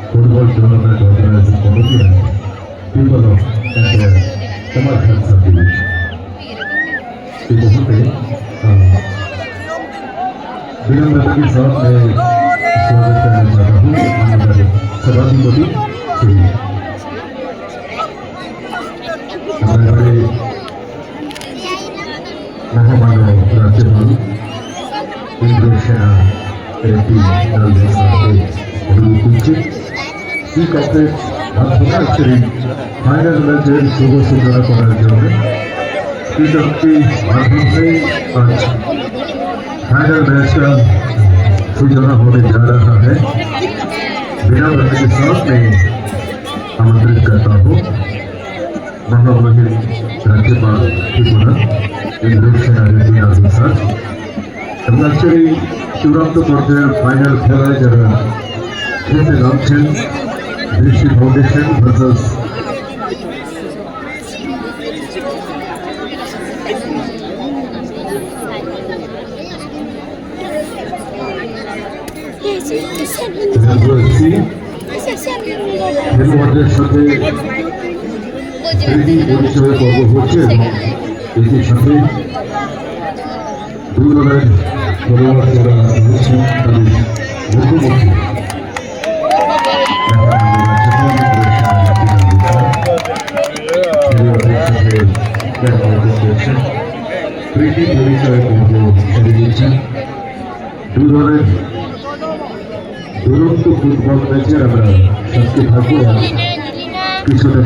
Football tournament organized committee and people of Tamar Khan subdivision. इस होते विनम्रता के साथ मैं स्वागत करना चाहता हूँ हमारे सभापति श्री हमारे महामानव राज्यपाल इंद्रेशना रेड्डी की कॉर्पोरेट अध्यक्षरी फाइनल मैचের শুভ সূচনা করার জন্য टी20 माध्यम से आज फाइनल मैच का सूचना होने जा रहा है। बिना वक्त के साथ मैं आमंत्रित करता हूँ महामहिम राज्यपाल त्रिपुरा इंद्रेशना रेड्डी आदि सर এবং আজকের এই চূড়ান্ত পর্যায়ের ফাইনাল খেলায় যারা খেলতে নামছেন দৃষ্টি ফাউন্ডেশন ভার্সাস খেলোয়াড়দের সাথে পরিচয় পর্ব হচ্ছে এবং এটির সাথে দুই দলের খেলোয়াড় যারা রয়েছেন তাদের মুখোমুখি প্রীতি পরিচয় পর্ব ছেড়ে দিয়েছেন দুই দলের দুরন্ত ফুটবল ম্যাচের আমরা সাথে থাকবো কিছুটা